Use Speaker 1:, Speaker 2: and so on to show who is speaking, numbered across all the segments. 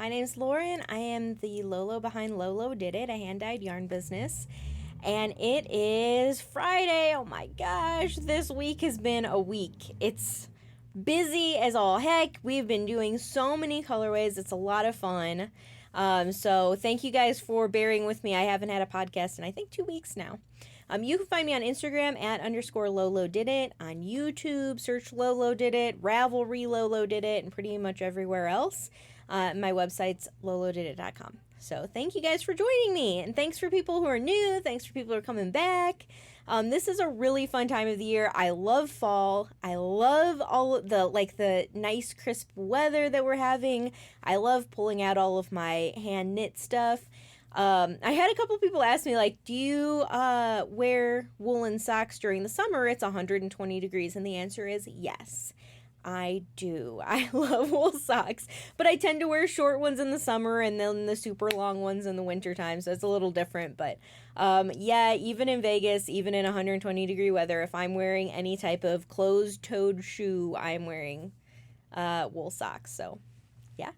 Speaker 1: My name's Lauren. I am the Lolo behind lolodidit, a hand-dyed yarn business. And it is Friday. Oh my gosh, this week has been a week. It's busy as all heck. We've been doing so many colorways. It's a lot of fun. So thank you guys for bearing with me. I haven't had a podcast in I think 2 weeks now. You can find me on Instagram at _lolodidit, on YouTube, search lolodidit, Ravelry lolodidit, and pretty much everywhere else. My website's lolodidit.com. So thank you guys for joining me, and thanks for people who are new, thanks for people who are coming back. This is a really fun time of the year. I love fall. I love all of the nice crisp weather that we're having. I love pulling out all of my hand knit stuff. I had a couple people ask me, like, do you wear woolen socks during the summer? It's 120 degrees, and the answer is yes. I do. I love wool socks, but I tend to wear short ones in the summer and then the super long ones in the winter time, so it's a little different. But yeah, even in Vegas, even in 120 degree weather, if I'm wearing any type of closed-toed shoe, I'm wearing wool socks. So yeah.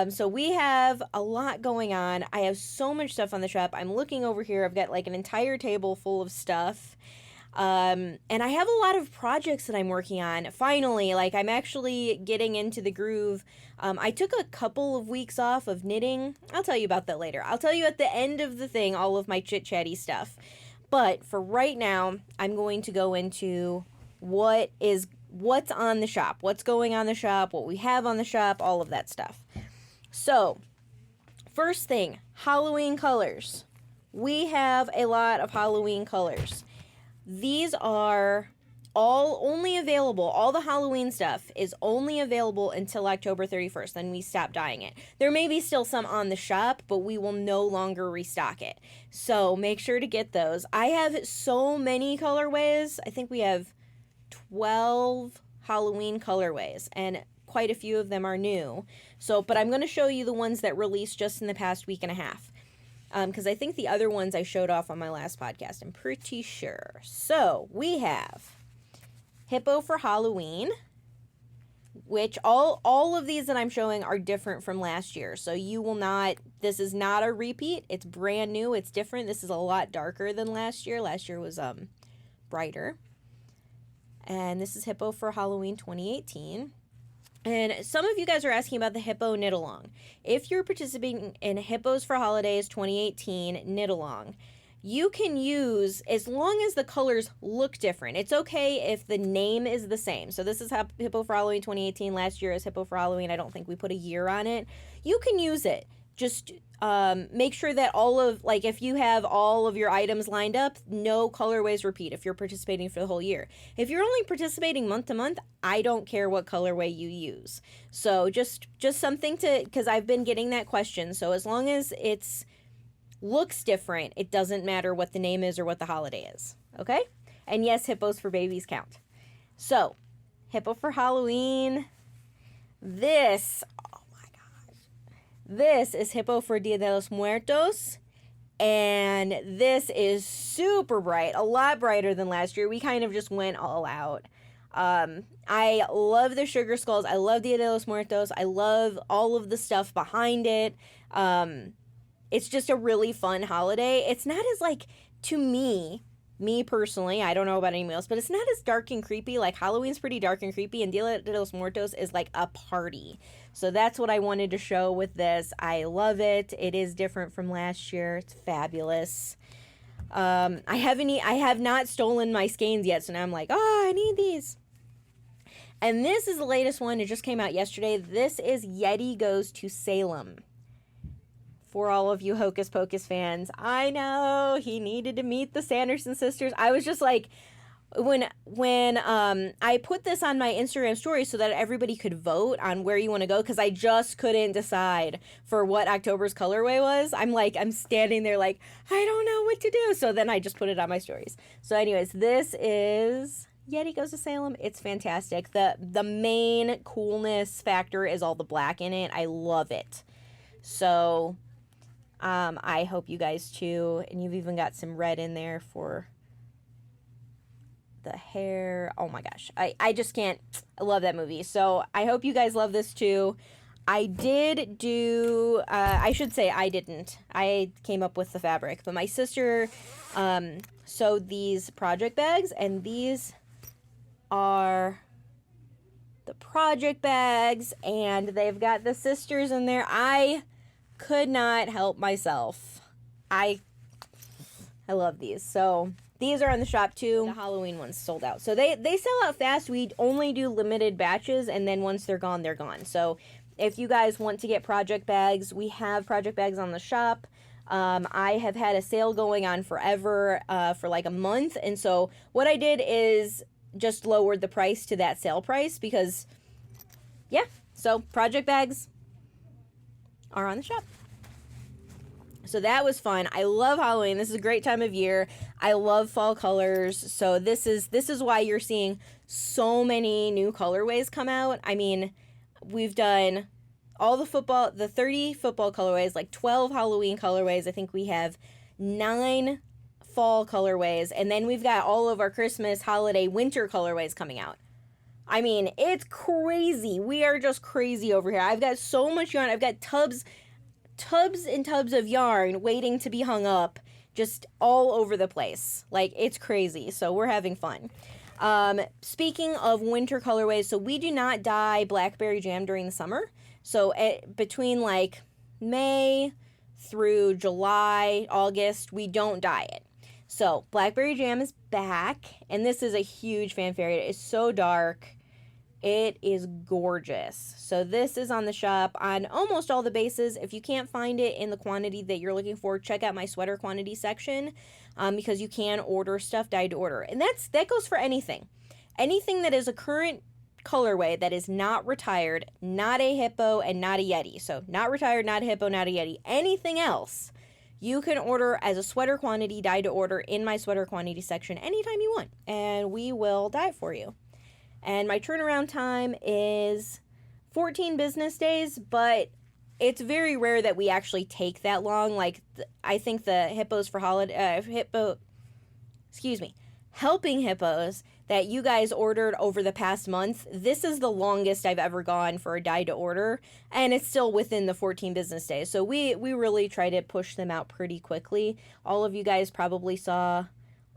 Speaker 1: So we have a lot going on. I have so much stuff on the shop. I'm looking over here. I've got like an entire table full of stuff. And I have a lot of projects that I'm working on. Finally, like, I'm actually getting into the groove. I took a couple of weeks off of knitting. I'll tell you about that later. I'll tell you at the end of the thing all of my chit-chatty stuff. But for right now, I'm going to go into what's on the shop, what's going on the shop, what we have on the shop, all of that stuff. So, first thing, Halloween colors. We have a lot of Halloween colors. These are all only available, all the Halloween stuff is only available until October 31st. Then we stop dyeing it. There may be still some on the shop, but we will no longer restock it. So make sure to get those. I have so many colorways. I think we have 12 Halloween colorways, and quite a few of them are new. So, but I'm going to show you the ones that released just in the past week and a half. Because I think the other ones I showed off on my last podcast, I'm pretty sure. So, we have Hippo for Halloween, which all of these that I'm showing are different from last year. So, you will not, this is not a repeat. It's brand new. It's different. This is a lot darker than last year. Last year was brighter. And this is Hippo for Halloween 2018. And some of you guys are asking about the Hippo Knit Along. If you're participating in Hippos for Holidays 2018 Knit Along, you can use, as long as the colors look different. It's okay if the name is the same. So this is Hippo for Halloween 2018. Last year is Hippo for Halloween. I don't think we put a year on it. You can use it. Just make sure that if you have all of your items lined up, no colorways repeat if you're participating for the whole year. If you're only participating month to month, I don't care what colorway you use. So just something because I've been getting that question. So as long as it's looks different, it doesn't matter what the name is or what the holiday is. Okay? And yes, hippos for babies count. So, Hippo for Halloween. This is Hippo for Dia de los Muertos, and this is super bright, a lot brighter than last year. We kind of just went all out. I love the sugar skulls. I love Dia de los Muertos. I love all of the stuff behind it. It's just a really fun holiday. It's not as, to me personally, I don't know about anyone else, but it's not as dark and creepy. Like, Halloween's pretty dark and creepy, and Dia de los Muertos is like a party. So that's what I wanted to show with this. I love it. It is different from last year. It's fabulous. I have not stolen my skeins yet, so now I'm like, I need these. And this is the latest one. It just came out yesterday. This is Yeti Goes to Salem. For all of you Hocus Pocus fans, I know he needed to meet the Sanderson sisters. I was just like, when I put this on my Instagram story so that everybody could vote on where you want to go, because I just couldn't decide for what October's colorway was. I'm standing there like, I don't know what to do. So then I just put it on my stories. So anyways, this is Yeti Goes to Salem. It's fantastic. The main coolness factor is all the black in it. I love it. So I hope you guys too. And you've even got some red in there for the hair. Oh my gosh. I just can't. I love that movie. So I hope you guys love this too. I did do, I should say I didn't. I came up with the fabric, but my sister sewed these project bags, and these are the project bags, and they've got the sisters in there. I could not help myself. I love these. So these are on the shop too. The Halloween ones sold out. So they sell out fast. We only do limited batches, and then once they're gone, they're gone. So if you guys want to get project bags, we have project bags on the shop. I have had a sale going on forever, for like a month. And so what I did is just lowered the price to that sale price because, yeah, so project bags are on the shop. So that was fun. I love Halloween. This is a great time of year. I love fall colors. So this is why you're seeing so many new colorways come out. I mean, we've done all the 30 football colorways, like 12 Halloween colorways. I think we have 9 fall colorways, and then we've got all of our Christmas, holiday, winter colorways coming out. I mean, it's crazy. We are just crazy over here. I've got so much yarn. I've got tubs and tubs of yarn waiting to be hung up just all over the place. Like, it's crazy. So we're having fun. Speaking of winter colorways, so we do not dye blackberry jam during the summer. So between like May through July, August, we don't dye it. So blackberry jam is back, and this is a huge fanfare. It is so dark. It is gorgeous. So this is on the shop on almost all the bases. If you can't find it in the quantity that you're looking for, check out my sweater quantity section, because you can order stuff dyed to order. And that goes for anything. Anything that is a current colorway that is not retired, not a hippo, and not a yeti. So not retired, not a hippo, not a yeti. Anything else, you can order as a sweater quantity dyed to order in my sweater quantity section anytime you want, and we will dye it for you. And my turnaround time is 14 business days, but it's very rare that we actually take that long. Like, I think the hippos for helping hippos that you guys ordered over the past month, this is the longest I've ever gone for a dye to order, and it's still within the 14 business days. So we really try to push them out pretty quickly. All of you guys probably saw,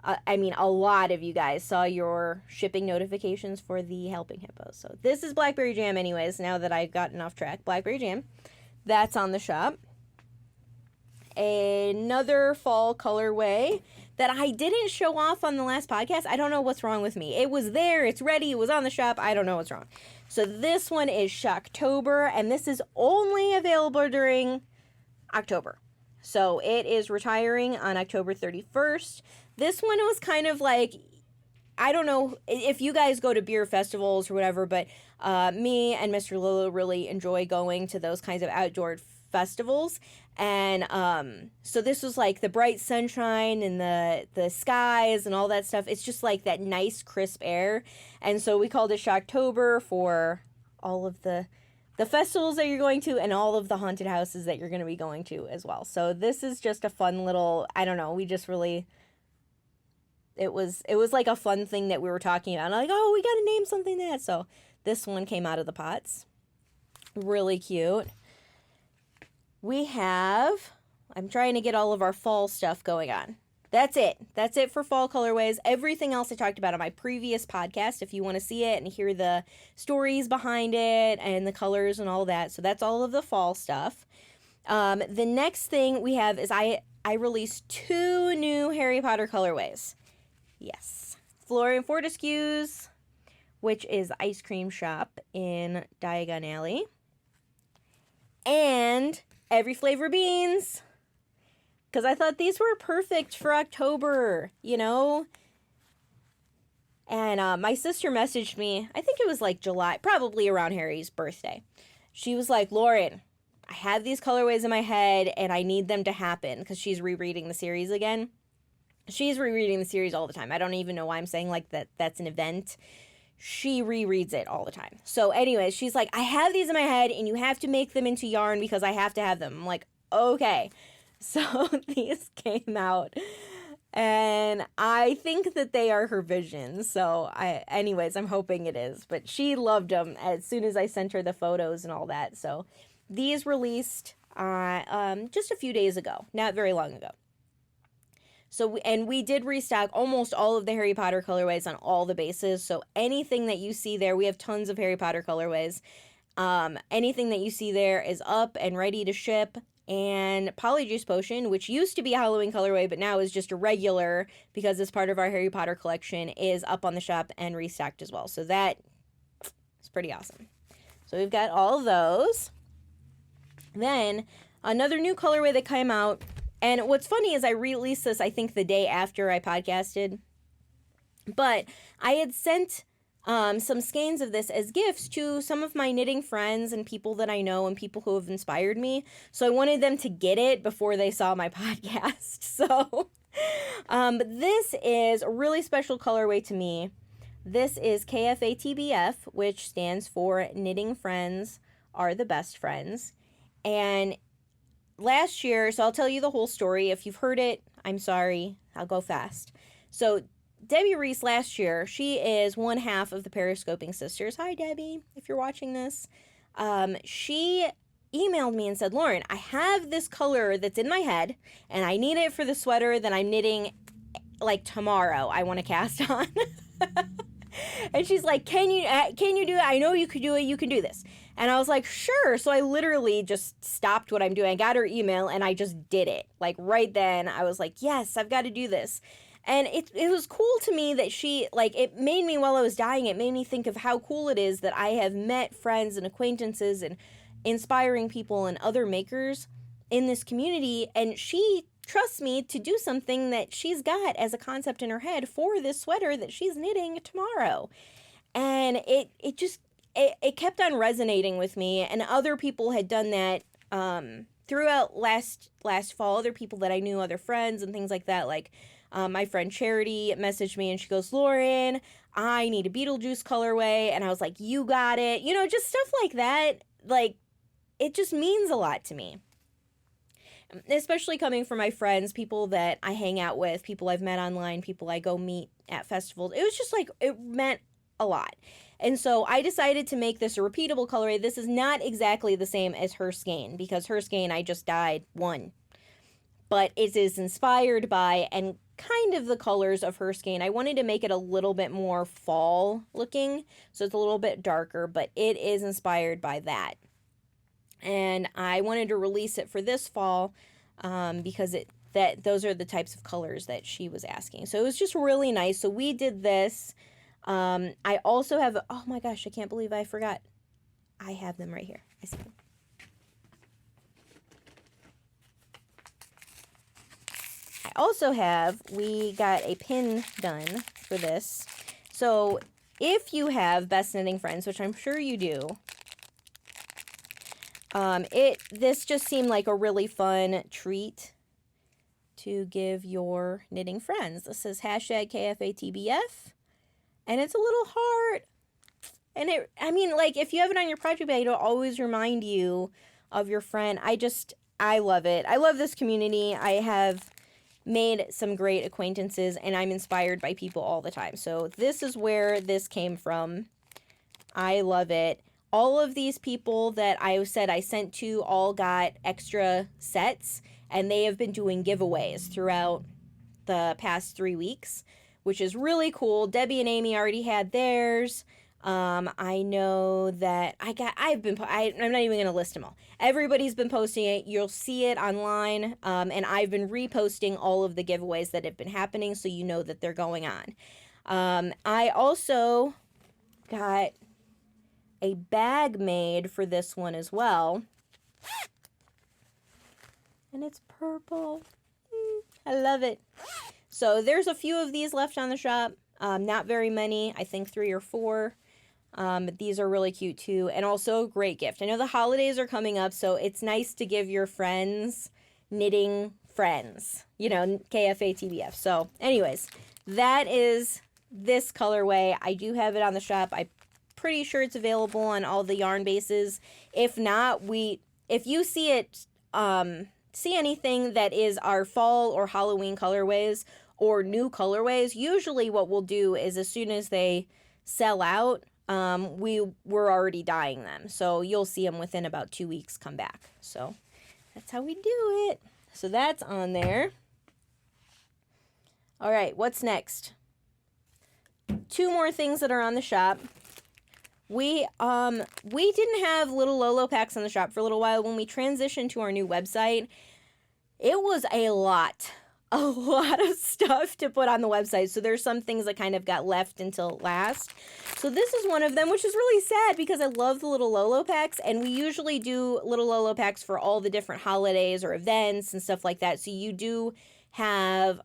Speaker 1: a lot of you guys saw your shipping notifications for the helping hippos. So this is blackberry jam anyways, now that I've gotten off track. Blackberry jam, that's on the shop. Another fall colorway that I didn't show off on the last podcast. I don't know what's wrong with me. It was there, it's ready, it was on the shop. I don't know what's wrong. So this one is Shocktober, and this is only available during October. So it is retiring on October 31st. This one was kind of like, I don't know if you guys go to beer festivals or whatever, but me and Mr. Lilo really enjoy going to those kinds of outdoor festivals. And so this was like the bright sunshine and the skies and all that stuff. It's just like that nice crisp air. And so we called it Shocktober for all of the festivals that you're going to and all of the haunted houses that you're going to be going to as well. So this is just a fun little, I don't know, we just really, it was like a fun thing that we were talking about. And I'm like, oh, we got to name something that. So this one came out of the pots. Really cute. We have, I'm trying to get all of our fall stuff going on. That's it. That's it for fall colorways. Everything else I talked about on my previous podcast, if you want to see it and hear the stories behind it and the colors and all that. So that's all of the fall stuff. The next thing we have is I released 2 new Harry Potter colorways. Yes. Florian Fortescue's, which is Ice Cream Shop in Diagon Alley. And Every Flavor Beans, because I thought these were perfect for October, you know? And my sister messaged me, I think it was like July, probably around Harry's birthday. She was like, Lauren, I have these colorways in my head and I need them to happen, because she's rereading the series again. She's rereading the series all the time. I don't even know why I'm saying like that's an event. She rereads it all the time. So anyways, she's like, I have these in my head and you have to make them into yarn because I have to have them. I'm like, okay. So these came out And I think that they are her vision. So anyways, I'm hoping it is. But she loved them as soon as I sent her the photos and all that. So these released just a few days ago, not very long ago. So, we did restock almost all of the Harry Potter colorways on all the bases. So anything that you see there, we have tons of Harry Potter colorways. Anything that you see there is up and ready to ship. And Polyjuice Potion, which used to be a Halloween colorway, but now is just a regular because it's part of our Harry Potter collection, is up on the shop and restocked as well. So that is pretty awesome. So we've got all of those. Then another new colorway that came out. And what's funny is I released this, I think, the day after I podcasted. But I had sent some skeins of this as gifts to some of my knitting friends and people that I know and people who have inspired me. So I wanted them to get it before they saw my podcast. So but this is a really special colorway to me. This is KFATBF, which stands for Knitting Friends Are the Best Friends. And last year, so I'll tell you the whole story. If you've heard it, I'm sorry. I'll go fast. So Debbie Reese last year, she is one half of the Periscoping Sisters. Hi, Debbie, if you're watching this. She emailed me and said, Lauren, I have this color that's in my head, and I need it for the sweater that I'm knitting, like, tomorrow. I want to cast on. And she's like, can you do it? I know you could do it. You can do this. And I was like, sure. So I literally just stopped what I'm doing. I got her email and I just did it. Like right then I was like, yes, I've got to do this. And it was cool to me that she, like, it made me, while I was dying, it made me think of how cool it is that I have met friends and acquaintances and inspiring people and other makers in this community. And she trusts me to do something that she's got as a concept in her head for this sweater that she's knitting tomorrow. And it kept on resonating with me, and other people had done that throughout last fall. Other people that I knew, other friends and things like that, like my friend Charity messaged me and she goes, Lauren, I need a Beetlejuice colorway. And I was like, you got it. You know, just stuff like that. Like, it just means a lot to me. Especially coming from my friends, people that I hang out with, people I've met online, people I go meet at festivals. It was just like, it meant a lot. And so I decided to make this a repeatable colorway. This is not exactly the same as her skein, because her skein I just dyed one. But it is inspired by and kind of the colors of her skein. I wanted to make it a little bit more fall looking, so it's a little bit darker, but it is inspired by that. And I wanted to release it for this fall because those are the types of colors that she was asking. So it was just really nice. So we did this. I also have, oh my gosh, I can't believe I forgot. I have them right here. I see them. I also have, we got a pin done for this. So if you have Best Knitting Friends, which I'm sure you do, this just seemed like a really fun treat to give your knitting friends. This says hashtag KFATBF, and it's a little heart. And if you have it on your project bag, it'll always remind you of your friend. I love it. I love this community. I have made some great acquaintances, and I'm inspired by people all the time. So this is where this came from. I love it. All of these people that I said I sent to all got extra sets, and they have been doing giveaways throughout the past 3 weeks, which is really cool. Debbie and Amy already had theirs. I know that I'm not even going to list them all. Everybody's been posting it. You'll see it online. And I've been reposting all of the giveaways that have been happening, so you know that they're going on. I also got a bag made for this one as well. And it's purple. I love it. So there's a few of these left on the shop. Not very many. I think 3 or 4. But these are really cute too. And also a great gift. I know the holidays are coming up, so it's nice to give your friends knitting friends. You know, KFATBF. So anyways, that is this colorway. I do have it on the shop. I'm pretty sure it's available on all the yarn bases. If not, if you see it, see anything that is our fall or Halloween colorways, or new colorways, usually what we'll do is as soon as they sell out, we're already dyeing them. So you'll see them within about 2 weeks come back. So that's how we do it. So that's on there. All right, what's next? 2 more things that are on the shop. We didn't have little Lolo packs on the shop for a little while. When we transitioned to our new website, it was a lot of stuff to put on the website. So there's some things that kind of got left until last. So this is one of them, which is really sad because I love the little Lolo packs, and we usually do little Lolo packs for all the different holidays or events and stuff like that. So you do have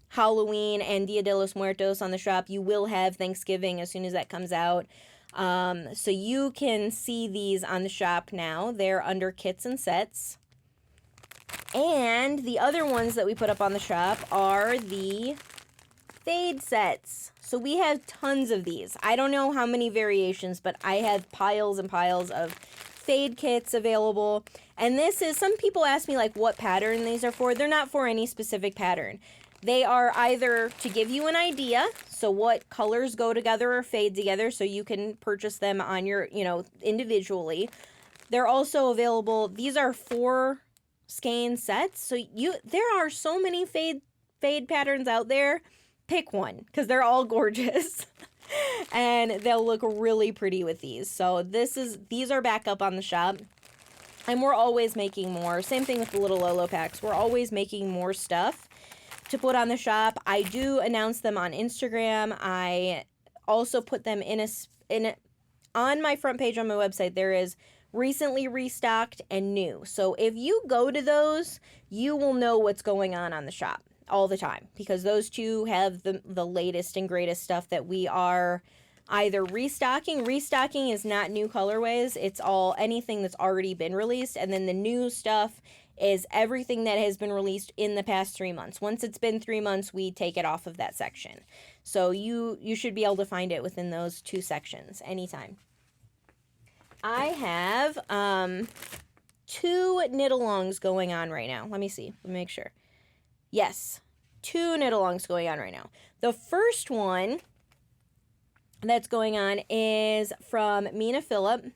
Speaker 1: Halloween and Dia de los Muertos on the shop. You will have Thanksgiving as soon as that comes out. So you can see these on the shop now. They're under kits and sets. And the other ones that we put up on the shop are the fade sets. So we have tons of these. I don't know how many variations, but I have piles and piles of fade kits available. And this is, some people ask me like what pattern these are for. They're not for any specific pattern. They are either to give you an idea, so what colors go together or fade together, so you can purchase them on your, individually. They're also available, these are 4 skein sets, so there are so many fade patterns out there. Pick one, because they're all gorgeous. And they'll look really pretty with these. So these are back up on the shop. And we're always making more. Same thing with the little Lolo packs. We're always making more stuff to put on the shop. I do announce them on Instagram. I also put them on my front page on my website. There is recently restocked and new. So if you go to those, you will know what's going on the shop all the time, because those 2 have the latest and greatest stuff that we are either restocking. Restocking is not new colorways. It's all anything that's already been released. And then the new stuff is everything that has been released in the past 3 months. Once it's been 3 months, we take it off of that section. So you should be able to find it within those 2 sections anytime. I have 2 knit-alongs going on right now. Let me see. Let me make sure. Yes, 2 knit-alongs going on right now. The first one that's going on is from Mina Phillip.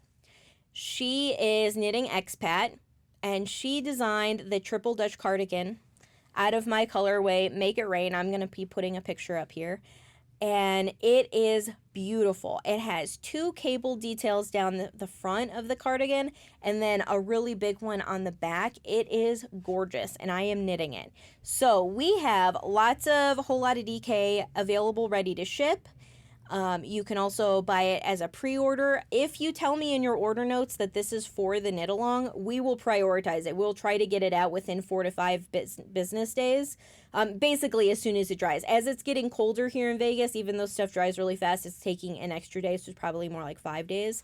Speaker 1: She is knitting expat, and she designed the triple Dutch cardigan out of my colorway, Make It Rain. I'm going to be putting a picture up here. And it is beautiful. It has 2 cable details down the front of the cardigan and then a really big one on the back. It is gorgeous, and I am knitting it. So we have lots of whole lot of DK available ready to ship. You can also buy it as a pre-order. If you tell me in your order notes that this is for the knit along, we will prioritize it. We'll try to get it out within 4 to 5 business days. Basically as soon as it dries. As it's getting colder here in Vegas, even though stuff dries really fast, it's taking an extra day, so it's probably more like 5 days.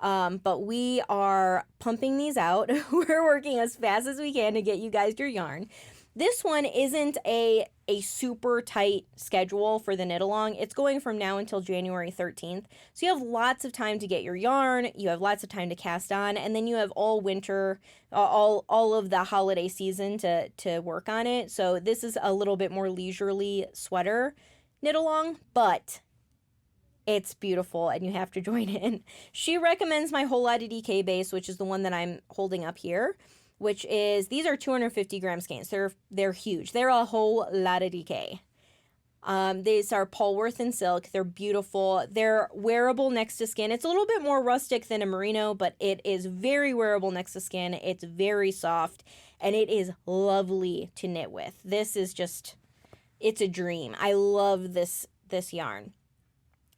Speaker 1: But we are pumping these out. We're working as fast as we can to get you guys your yarn. This one isn't a super tight schedule for the knit along. It's going from now until January 13th. So you have lots of time to get your yarn. You have lots of time to cast on. And then you have all winter, all of the holiday season to work on it. So this is a little bit more leisurely sweater knit along, but it's beautiful and you have to join in. She recommends my Whole Lotta DK base, which is the one that I'm holding up here, which is, these are 250 gram skeins. They're huge. They're a whole lot of DK. These are Polworth and silk. They're beautiful. They're wearable next to skin. It's a little bit more rustic than a merino, but it is very wearable next to skin. It's very soft, and it is lovely to knit with. This is just, it's a dream. I love this yarn.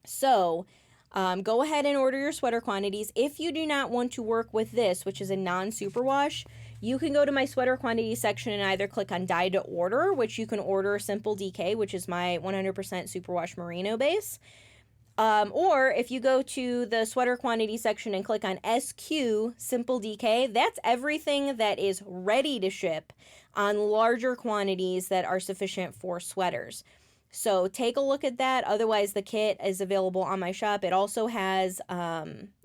Speaker 1: So go ahead and order your sweater quantities. If you do not want to work with this, which is a non-superwash, you can go to my sweater quantity section and either click on dye to order, which you can order Simple DK, which is my 100% superwash merino base. Or if you go to the sweater quantity section and click on SQ Simple DK, that's everything that is ready to ship on larger quantities that are sufficient for sweaters. So take a look at that. Otherwise, the kit is available on my shop. It also has,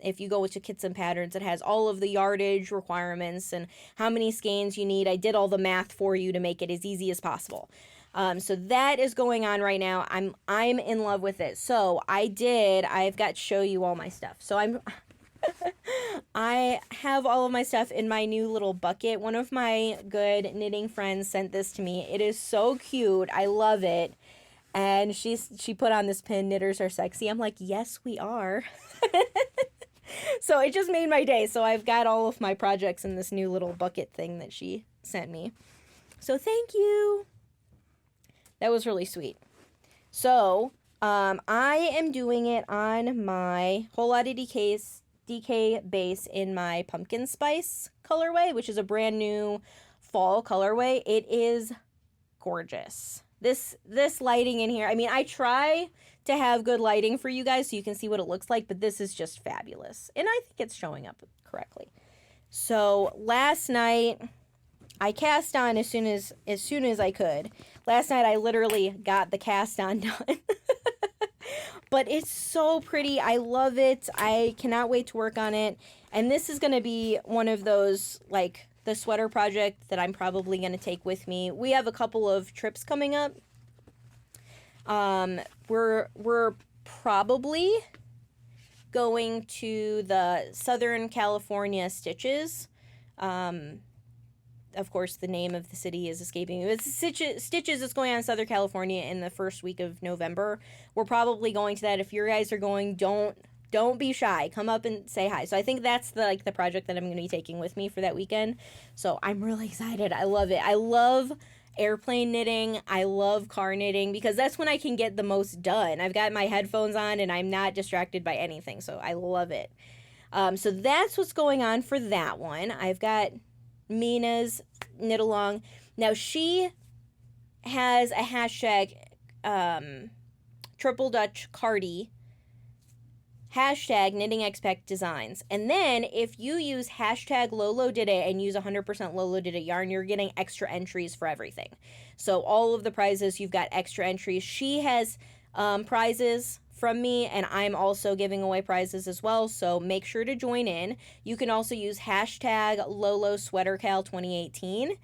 Speaker 1: if you go to Kits and Patterns, it has all of the yardage requirements and how many skeins you need. I did all the math for you to make it as easy as possible. So that is going on right now. I'm in love with it. So I've got to show you all my stuff. So I have all of my stuff in my new little bucket. One of my good knitting friends sent this to me. It is so cute. I love it. And she put on this pin, "Knitters are sexy." I'm like, yes, we are. So it just made my day. So I've got all of my projects in this new little bucket thing that she sent me. So thank you. That was really sweet. So I am doing it on my Whole Lotta DK base in my pumpkin spice colorway, which is a brand new fall colorway. It is gorgeous. This lighting in here, I mean, I try to have good lighting for you guys so you can see what it looks like, but this is just fabulous. And I think it's showing up correctly. So last night I cast on as soon as I could. Last night I literally got the cast on done. But it's so pretty. I love it. I cannot wait to work on it. And this is going to be one of those, like, the sweater project that I'm probably going to take with me. We have a couple of trips coming up. We're probably going to the Southern California Stitches. Of course, the name of the city is escaping me. It's Stitches is going on in Southern California in the first week of November. We're probably going to that. If you guys are going, don't be shy. Come up and say hi. So I think that's the project that I'm going to be taking with me for that weekend. So I'm really excited. I love it. I love airplane knitting. I love car knitting because that's when I can get the most done. I've got my headphones on and I'm not distracted by anything. So I love it. So that's what's going on for that one. I've got Mina's knit along. Now she has a hashtag Triple Dutch Cardi, hashtag Knitting Expat Designs. And then if you use hashtag lolodidit and use 100% lolodidit yarn, you're getting extra entries for everything. So all of the prizes, you've got extra entries. She has prizes from me, and I'm also giving away prizes as well, so make sure to join in. You can also use hashtag Lolo Sweatercal 2018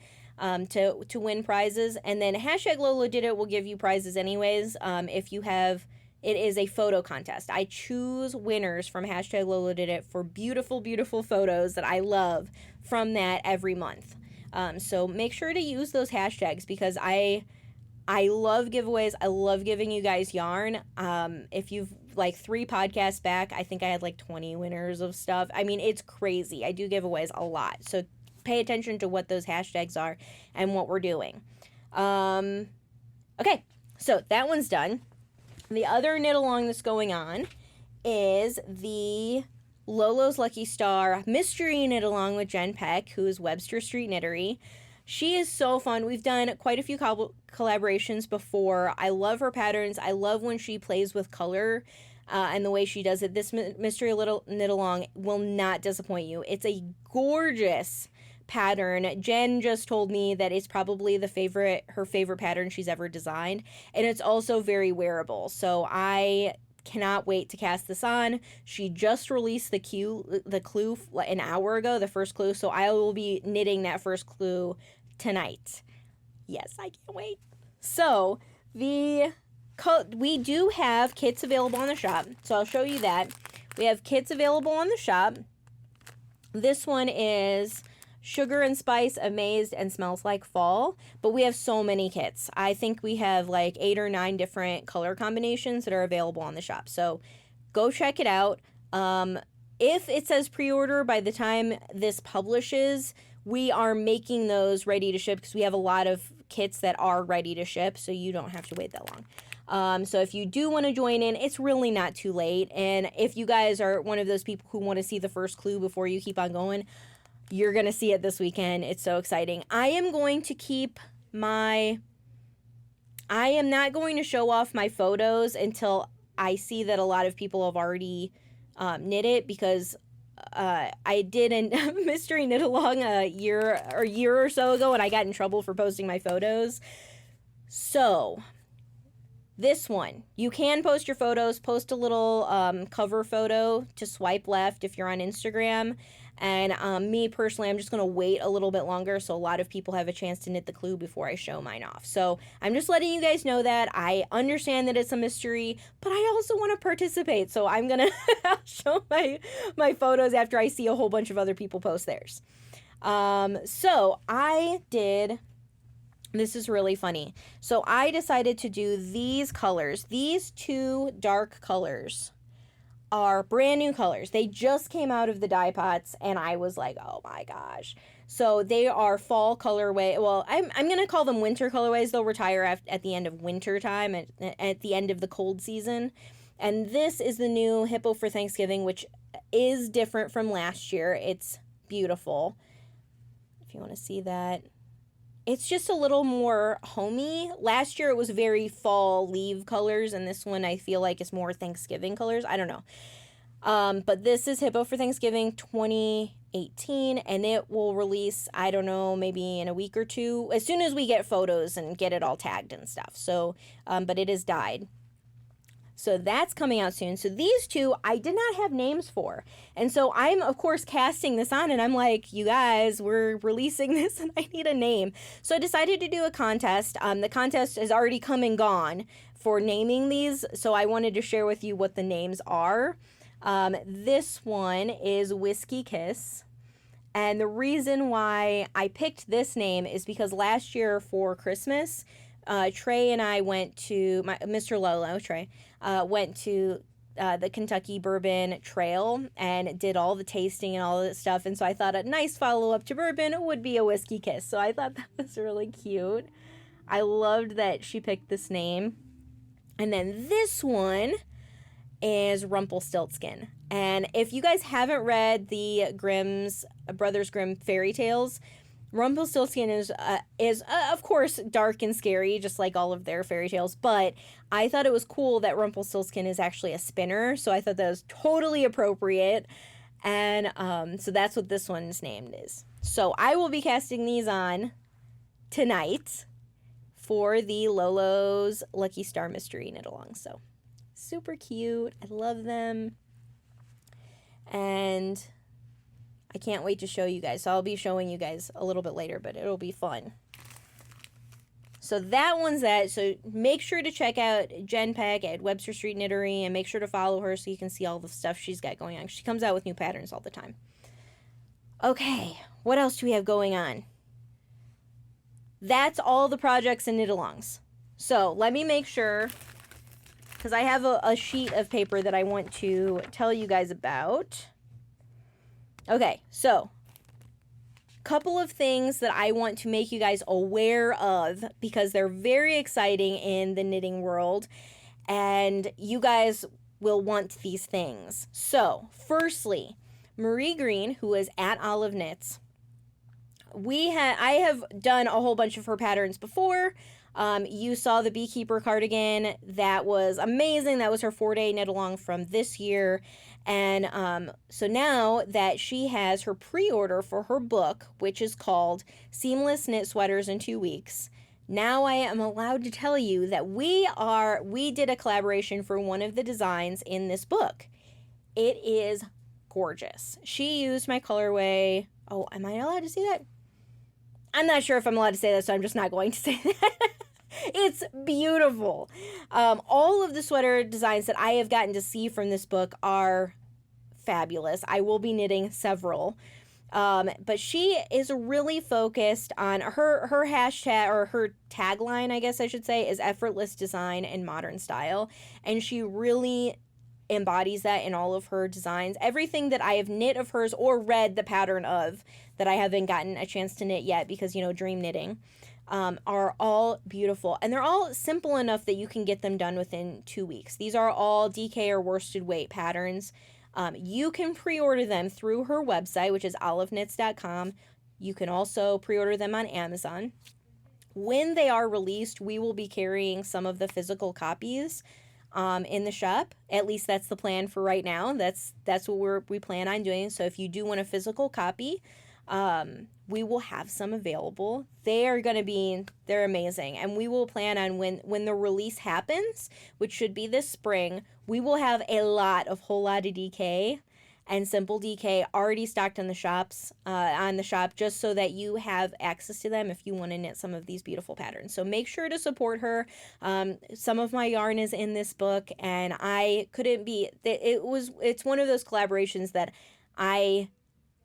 Speaker 1: to win prizes, and then hashtag lolodidit will give you prizes anyways. If you have, it is a photo contest. I choose winners from hashtag lolodidit for beautiful, beautiful photos that I love from that every month. So make sure to use those hashtags because I love giveaways. I love giving you guys yarn. If you've, 3 podcasts back, I think I had 20 winners of stuff. I mean, it's crazy. I do giveaways a lot. So pay attention to what those hashtags are and what we're doing. Okay, so that one's done. The other knit along that's going on is the Lolo's Lucky Star mystery knit along with Jen Peck, who is Webster Street Knittery. She is so fun. We've done quite a few collaborations before. I love her patterns. I love when she plays with color and the way she does it. This mystery little knit along will not disappoint you. It's a gorgeous pattern. Jen just told me that it's probably her favorite pattern she's ever designed, and it's also very wearable. So I cannot wait to cast this on. She just released the clue an hour ago, the first clue, so I will be knitting that first clue tonight. Yes, I can't wait. So we do have kits available on the shop, so I'll show you that. We have kits available on the shop. This one is Sugar and Spice, Amazed, and Smells Like Fall. But we have so many kits. I think we have 8 or 9 different color combinations that are available on the shop. So go check it out. If it says pre-order by the time this publishes, we are making those ready to ship because we have a lot of kits that are ready to ship, so you don't have to wait that long. So if you do want to join in, it's really not too late. And if you guys are one of those people who want to see the first clue before you keep on going, you're going to see it this weekend. It's so exciting. I am not going to show off my photos until I see that a lot of people have already knit it, because I did a mystery knit along a year or so ago, and I got in trouble for posting my photos. So this one, you can post your photos, post a little cover photo to swipe left if you're on Instagram. And me personally, I'm just going to wait a little bit longer so a lot of people have a chance to knit the clue before I show mine off. So I'm just letting you guys know that. I understand that it's a mystery, but I also want to participate. So I'm going to show my photos after I see a whole bunch of other people post theirs. So I did... This is really funny. So I decided to do these colors. These two dark colors are brand new colors. They just came out of the dye pots, and I was like, oh my gosh. So they are fall colorway. Well, I'm going to call them winter colorways. They'll retire at the end of winter time, at the end of the cold season. And this is the new Hippo for Thanksgiving, which is different from last year. It's beautiful. If you want to see that. It's just a little more homey. Last year it was very fall leaf colors, and this one I feel like is more Thanksgiving colors. I don't know. But this is Hippo for Thanksgiving 2018, and it will release, I don't know, maybe in a week or two, as soon as we get photos and get it all tagged and stuff. So, but it is dyed. So that's coming out soon. So these two I did not have names for. And so I'm, of course, casting this on, and I'm like, you guys, we're releasing this and I need a name. So I decided to do a contest. The contest has already come and gone for naming these. So I wanted to share with you what the names are. This one is Whiskey Kiss. And the reason why I picked this name is because last year for Christmas, Trey and I went to, Mr. Lolo, Trey, went to the Kentucky Bourbon Trail and did all the tasting and all that stuff. And so I thought a nice follow-up to bourbon would be a Whiskey Kiss. So I thought that was really cute. I loved that she picked this name. And then this one is Rumpelstiltskin. And if you guys haven't read the Brothers Grimm fairy tales, Rumpelstiltskin is of course dark and scary, just like all of their fairy tales, but I thought it was cool that Rumpelstiltskin is actually a spinner, so I thought that was totally appropriate, and so that's what this one's named is. So I will be casting these on tonight for the Lolo's Lucky Star Mystery knit-along, so super cute. I love them, and I can't wait to show you guys. So I'll be showing you guys a little bit later, but it'll be fun. So that one's that. So make sure to check out Jen Peck at Webster Street Knittery, and make sure to follow her so you can see all the stuff she's got going on. She comes out with new patterns all the time. Okay, what else do we have going on? That's all the projects and knit-alongs. So let me make sure, because I have a sheet of paper that I want to tell you guys about. Okay, so couple of things that I want to make you guys aware of because they're very exciting in the knitting world, and you guys will want these things. So, firstly, Marie Green, who is at Olive Knits, I have done a whole bunch of her patterns before. You saw the Beekeeper cardigan. That was amazing. That was her 4-day knit-along from this year. And so now that she has her pre-order for her book, which is called Seamless Knit Sweaters in 2 Weeks, now I am allowed to tell you that we did a collaboration for one of the designs in this book. It is gorgeous. She used my colorway. Oh, am I allowed to say that? I'm not sure if I'm allowed to say that, so I'm just not going to say that. It's beautiful. All of the sweater designs that I have gotten to see from this book are fabulous. I will be knitting several. But she is really focused on her hashtag, or her tagline, I guess I should say, is effortless design and modern style. And she really embodies that in all of her designs. Everything that I have knit of hers or read the pattern of that I haven't gotten a chance to knit yet because, dream knitting, are all beautiful. And they're all simple enough that you can get them done within 2 weeks. These are all DK or worsted weight patterns. You can pre-order them through her website, which is oliveknits.com. You can also pre-order them on Amazon. When they are released, we will be carrying some of the physical copies in the shop. At least that's the plan for right now. That's what we plan on doing. So if you do want a physical copy, we will have some available. They're amazing. And we will plan on when the release happens, which should be this spring, we will have a lot of Whole Lotta DK. and Simple DK already stocked on the shops, on the shop, just so that you have access to them if you want to knit some of these beautiful patterns. So make sure to support her. Some of my yarn is in this book, and I couldn't be, it's one of those collaborations that I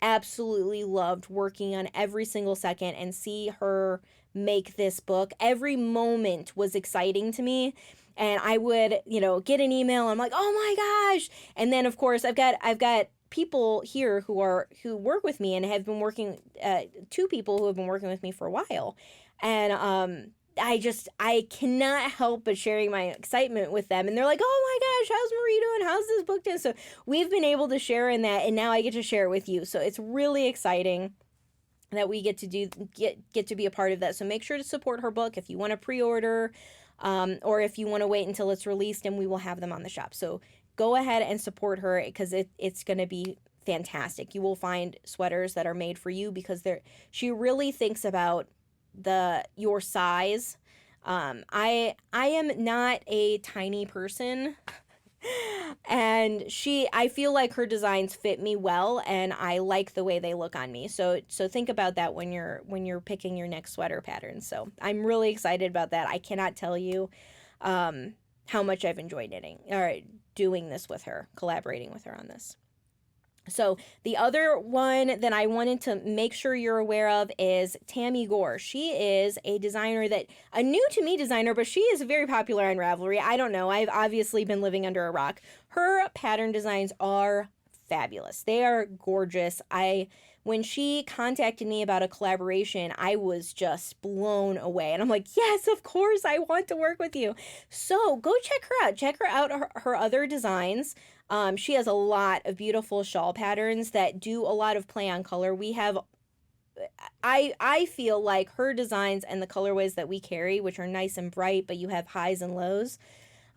Speaker 1: absolutely loved working on every single second, and see her make this book. Every moment was exciting to me. And I would, get an email. I'm like, oh my gosh. And then of course I've got people here who work with me and have been working, 2 people who have been working with me for a while. And I cannot help but sharing my excitement with them. And they're like, oh my gosh, how's Marie doing? How's this book doing? So we've been able to share in that, and now I get to share it with you. So it's really exciting that we get to get to be a part of that. So make sure to support her book if you want to pre-order, or if you want to wait until it's released, and we will have them on the shop. So go ahead and support her, because it's going to be fantastic. You will find sweaters that are made for you, because she really thinks about your size. I am not a tiny person, and I feel like her designs fit me well, and I like the way they look on me. So think about that when you're picking your next sweater pattern. So I'm really excited about that. I cannot tell you how much I've enjoyed knitting or doing this with her, collaborating with her on this. So the other one that I wanted to make sure you're aware of is Tammy Gore. She is a designer a new to me designer, but she is very popular on Ravelry. I don't know. I've obviously been living under a rock. Her pattern designs are fabulous. They are gorgeous. When she contacted me about a collaboration, I was just blown away. And I'm like, yes, of course, I want to work with you. So go check her out. Check her out, her other designs. She has a lot of beautiful shawl patterns that do a lot of play on color. I feel like her designs and the colorways that we carry, which are nice and bright, but you have highs and lows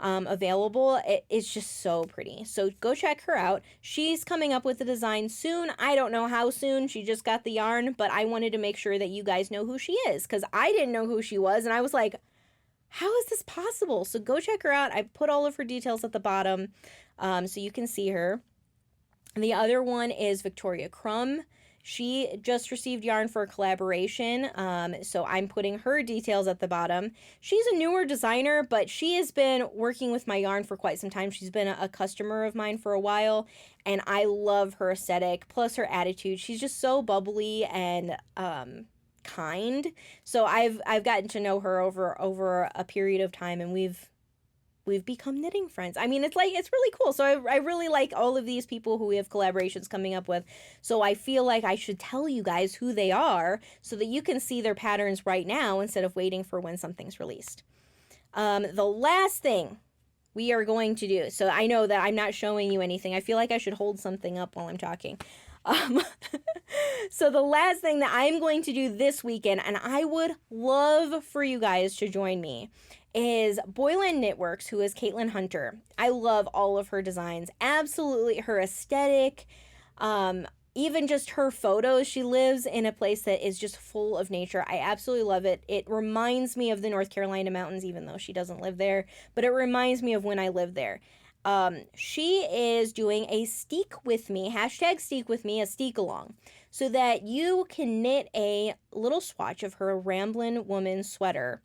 Speaker 1: available, it's just so pretty. So go check her out. She's coming up with a design soon. I don't know how soon. She just got the yarn, but I wanted to make sure that you guys know who she is, because I didn't know who she was, and I was like, how is this possible? So go check her out. I put all of her details at the bottom, so you can see her. And the other one is Victoria Crumb. She just received yarn for a collaboration, so I'm putting her details at the bottom. She's a newer designer, but she has been working with my yarn for quite some time. She's been a customer of mine for a while, and I love her aesthetic, plus her attitude. She's just so bubbly and kind. So I've gotten to know her over a period of time, and we've become knitting friends. I mean, it's really cool. So I really like all of these people who we have collaborations coming up with. So I feel like I should tell you guys who they are, so that you can see their patterns right now instead of waiting for when something's released. The last thing we are going to do, so I know that I'm not showing you anything. I feel like I should hold something up while I'm talking. So the last thing that I'm going to do this weekend, and I would love for you guys to join me, is Boylan Knitworks, who is Caitlin Hunter. I love all of her designs. Absolutely, her aesthetic, even just her photos. She lives in a place that is just full of nature. I absolutely love it. It reminds me of the North Carolina mountains, even though she doesn't live there, but it reminds me of when I lived there. She is doing a Steek with me, #Steek with me, a Steek along, so that you can knit a little swatch of her Ramblin' Woman sweater.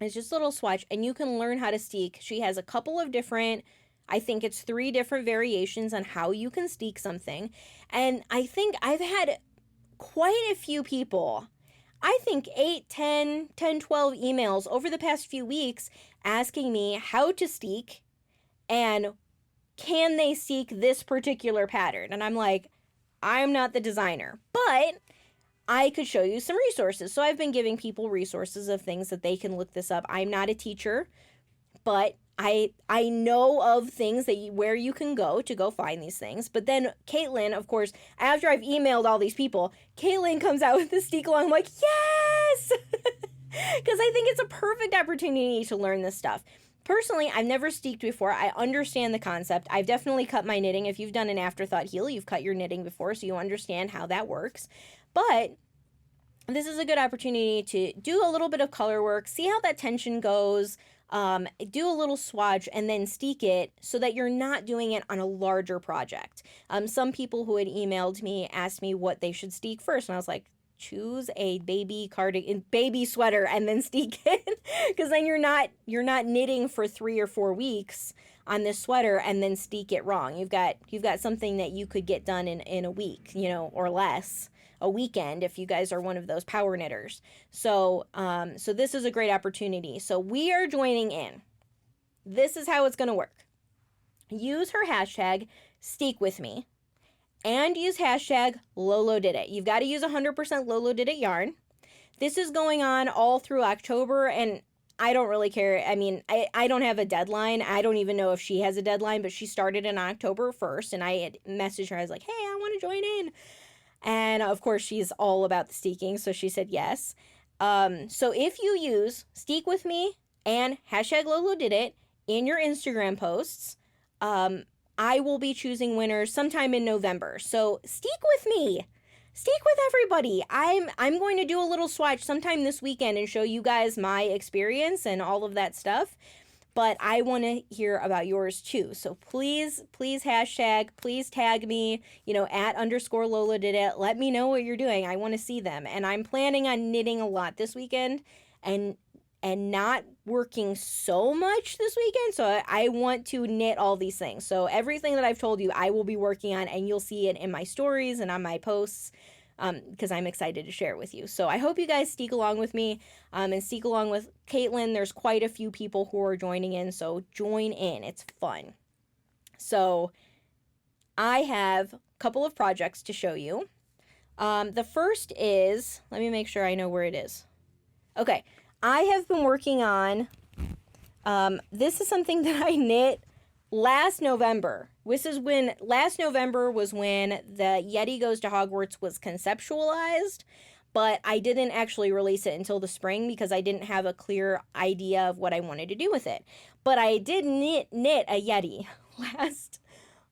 Speaker 1: It's just a little swatch, and you can learn how to steek. She has a couple of different, I think it's 3 different variations on how you can steek something. And I think I've had quite a few people, I think 8, 10, 12 emails over the past few weeks asking me how to steek and can they steek this particular pattern. And I'm like, I'm not the designer, but I could show you some resources. So I've been giving people resources of things that they can look this up. I'm not a teacher, but I know of things where you can go to find these things. But then Caitlin, of course, after I've emailed all these people, Caitlin comes out with the Steek along. I'm like, yes! Because I think it's a perfect opportunity to learn this stuff. Personally, I've never steeked before. I understand the concept. I've definitely cut my knitting. If you've done an afterthought heel, you've cut your knitting before, so you understand how that works. But this is a good opportunity to do a little bit of color work, see how that tension goes, do a little swatch and then steek it so that you're not doing it on a larger project. Some people who had emailed me asked me what they should steek first, and I was like, choose a baby cardigan, baby sweater, and then steek it, because then you're not knitting for 3 or 4 weeks on this sweater and then steek it wrong. You've got something that you could get done in a week, or less, a weekend, if you guys are one of those power knitters. So this is a great opportunity. So we are joining in. This is how it's going to work. Use her hashtag steek with me and use hashtag lolodidit. You've got to use 100% lolodidit yarn. This is going on all through October, and I don't really care. I mean, I don't have a deadline. I don't even know if she has a deadline, but she started in October 1st, and I had messaged her. I was like, hey, I want to join in. And of course, she's all about the steeking, so she said yes. So if you use steek with me and hashtag lolodidit in your Instagram posts, I will be choosing winners sometime in November. So steek with me. Steek with everybody. I'm going to do a little swatch sometime this weekend and show you guys my experience and all of that stuff. But I want to hear about yours too. So please hashtag, please tag me, at _lolodidit. Let me know what you're doing. I want to see them. And I'm planning on knitting a lot this weekend and not working so much this weekend. So I want to knit all these things. So everything that I've told you, I will be working on, and you'll see it in my stories and on my posts, because I'm excited to share it with you. So I hope you guys steek along with me, and steek along with Caitlin. There's quite a few people who are joining in, so join in. It's fun. So I have a couple of projects to show you. The first is, let me make sure I know where it is. Okay, I have been working on, this is something that I knit last November. Last November was when the Yeti Goes to Hogwarts was conceptualized, but I didn't actually release it until the spring because I didn't have a clear idea of what I wanted to do with it. But I did knit a Yeti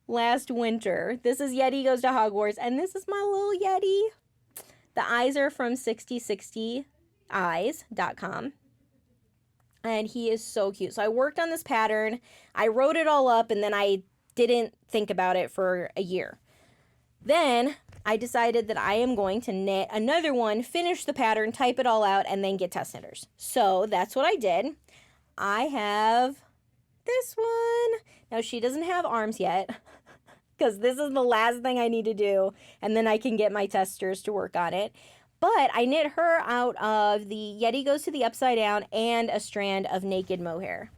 Speaker 1: last winter. This is Yeti Goes to Hogwarts, and this is my little Yeti. The eyes are from 6060eyes.com. And he is so cute. So I worked on this pattern. I wrote it all up, and then I didn't think about it for a year. Then I decided that I am going to knit another one, finish the pattern, type it all out, and then get test knitters. So that's what I did. I have this one. Now, she doesn't have arms yet because this is the last thing I need to do, and then I can get my testers to work on it. But I knit her out of the Yeti Goes to the Upside Down and a strand of naked mohair,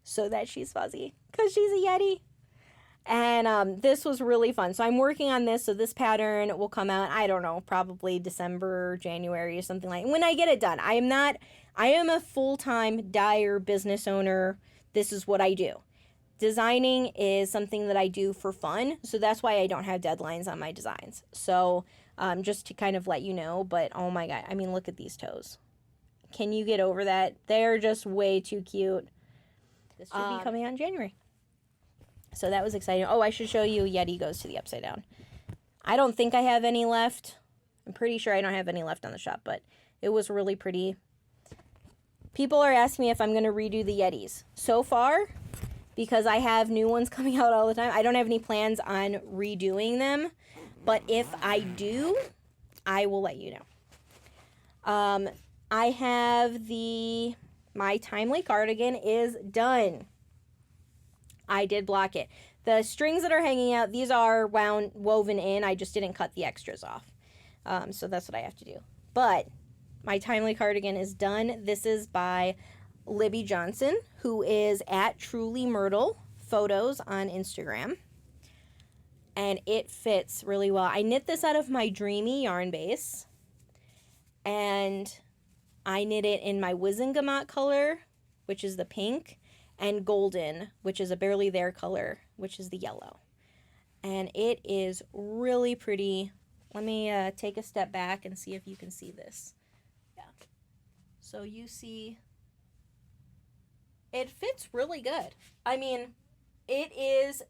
Speaker 1: so that she's fuzzy because she's a Yeti. And this was really fun. So I'm working on this. So this pattern will come out, I don't know, probably December, January, or something like that. When I get it done. I am a full-time dyer business owner. This is what I do. Designing is something that I do for fun. So that's why I don't have deadlines on my designs. So just to kind of let you know. But oh my God, I mean, look at these toes. Can you get over that? They're just way too cute. This should be coming out in January. So that was exciting. Oh, I should show you Yeti Goes to the Upside Down. I don't think I have any left. I'm pretty sure I don't have any left on the shop, but it was really pretty. People are asking me if I'm going to redo the Yetis. So far, because I have new ones coming out all the time, I don't have any plans on redoing them. But if I do, I will let you know. I have my Timely cardigan is done. I did block it. The strings that are hanging out, these are woven in. I just didn't cut the extras off. So that's what I have to do. But my Timely cardigan is done. This is by Libby Johnson, who is at Truly Myrtle Photos on Instagram. And it fits really well. I knit this out of my Dreamy yarn base. And I knit it in my Wizengamot color, which is the pink, and golden, which is a barely there color, which is the yellow. And it is really pretty. Let me take a step back and see if you can see this. Yeah. So you see, it fits really good. I mean, it is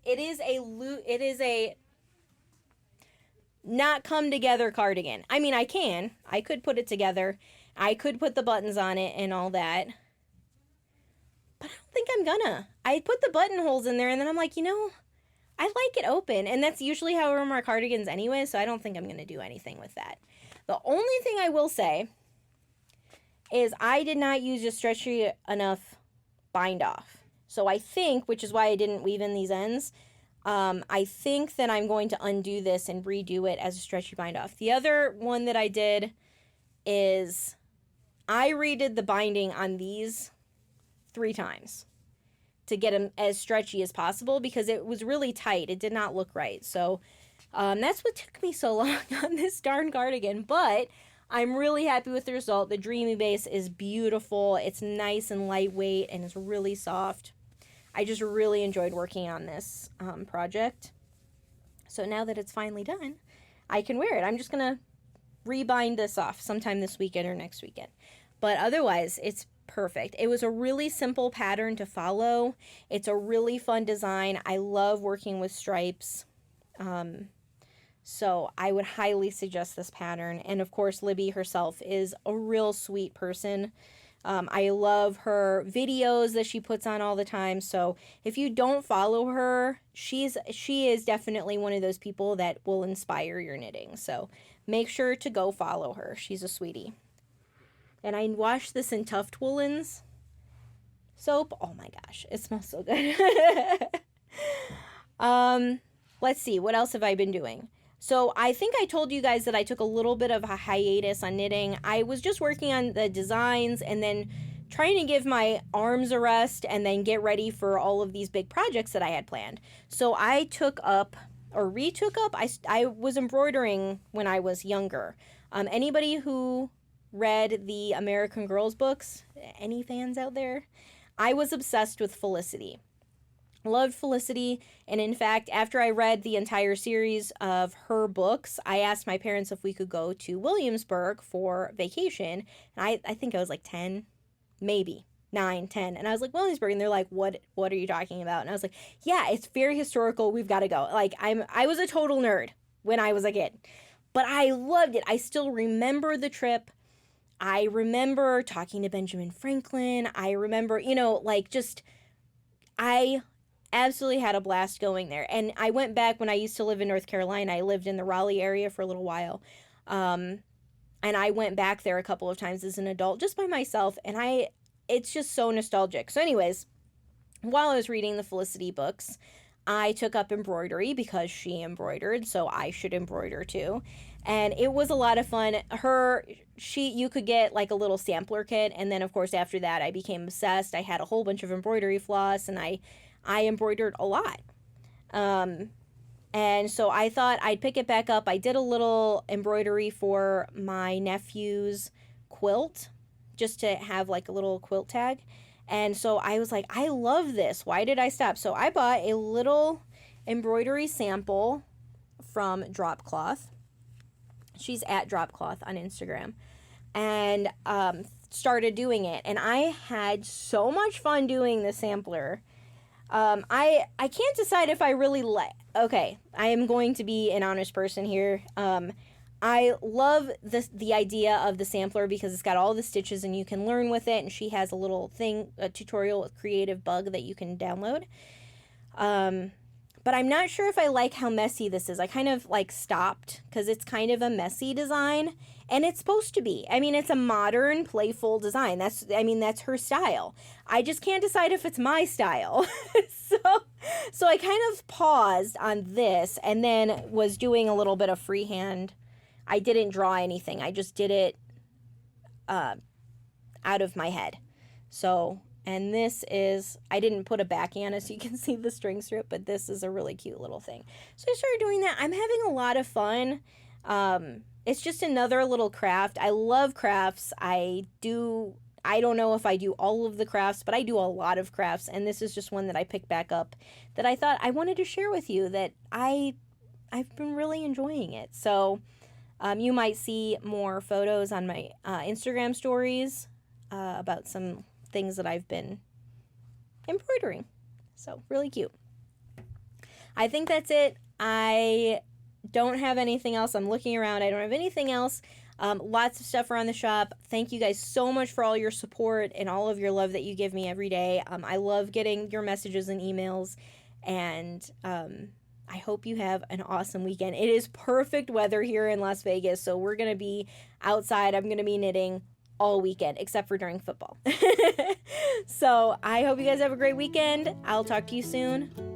Speaker 1: a not come together cardigan. I mean, I could put it together. I could put the buttons on it and all that. I'm gonna. I put the buttonholes in there, and then I'm like, I like it open. And that's usually how I wear my cardigans anyway, so I don't think I'm gonna do anything with that. The only thing I will say is I did not use a stretchy enough bind off. So I think, which is why I didn't weave in these ends, I think that I'm going to undo this and redo it as a stretchy bind off. The other one that I did is I redid the binding on these 3 times to get them as stretchy as possible because it was really tight. It did not look right. So that's what took me so long on this darn cardigan. But I'm really happy with the result. The Dreamy base is beautiful. It's nice and lightweight and it's really soft. I just really enjoyed working on this project. So now that it's finally done, I can wear it. I'm just going to rebind this off sometime this weekend or next weekend. But otherwise, it's perfect. It was a really simple pattern to follow. It's a really fun design. I love working with stripes. So I would highly suggest this pattern. And of course, Libby herself is a real sweet person. I love her videos that she puts on all the time. So if you don't follow her, she is definitely one of those people that will inspire your knitting. So make sure to go follow her. She's a sweetie. And I washed this in Tuft Woolens soap. Oh my gosh, it smells so good. Let's see, what else have I been doing? So I think I told you guys that I took a little bit of a hiatus on knitting. I was just working on the designs and then trying to give my arms a rest and then get ready for all of these big projects that I had planned. So I retook up, I was embroidering when I was younger. Anybody who read the American Girls books, any fans out there? I was obsessed with Felicity. Loved Felicity, and in fact, after I read the entire series of her books, I asked my parents if we could go to Williamsburg for vacation, and I think I was like 10, maybe 9, 10, and I was like, Williamsburg, and they're like, what are you talking about? And I was like, yeah, it's very historical, we've got to go. Like, I was a total nerd when I was a kid, but I loved it. I still remember the trip. I remember talking to Benjamin Franklin. I remember, I absolutely had a blast going there. And I went back when I used to live in North Carolina. I lived in the Raleigh area for a little while. And I went back there a couple of times as an adult just by myself. And it's just so nostalgic. So anyways, while I was reading the Felicity books, I took up embroidery because she embroidered, so I should embroider too. And it was a lot of fun. You could get like a little sampler kit. And then of course after that I became obsessed. I had a whole bunch of embroidery floss and I embroidered a lot. And so I thought I'd pick it back up. I did a little embroidery for my nephew's quilt just to have like a little quilt tag. And so I was like, I love this. Why did I stop? So I bought a little embroidery sample from Dropcloth. She's at Dropcloth on Instagram. And started doing it. And I had so much fun doing the sampler. I can't decide if I really okay, I am going to be an honest person here. I love the idea of the sampler because it's got all the stitches and you can learn with it, and she has a little a tutorial with Creative Bug that you can download. But I'm not sure if I like how messy this is. I kind of stopped because it's kind of a messy design, and it's supposed to be. I mean, it's a modern, playful design. That's her style. I just can't decide if it's my style. So I kind of paused on this and then was doing a little bit of freehand. I didn't draw anything. I just did it out of my head. So, and this is, I didn't put a backhand so you can see the strings through it, but this is a really cute little thing. So I started doing that. I'm having a lot of fun. It's just another little craft. I love crafts. I don't know if I do all of the crafts, but I do a lot of crafts, and this is just one that I picked back up that I thought I wanted to share with you that I've been really enjoying it. So you might see more photos on my Instagram stories about some things that I've been embroidering. So really cute. I think that's it. I don't have anything else. I'm looking around. I don't have anything else. Lots of stuff around the shop. Thank you guys so much for all your support and all of your love that you give me every day. I love getting your messages and emails, and I hope you have an awesome weekend. It is perfect weather here in Las Vegas, so we're going to be outside. I'm going to be knitting all weekend, except for during football. So I hope you guys have a great weekend. I'll talk to you soon.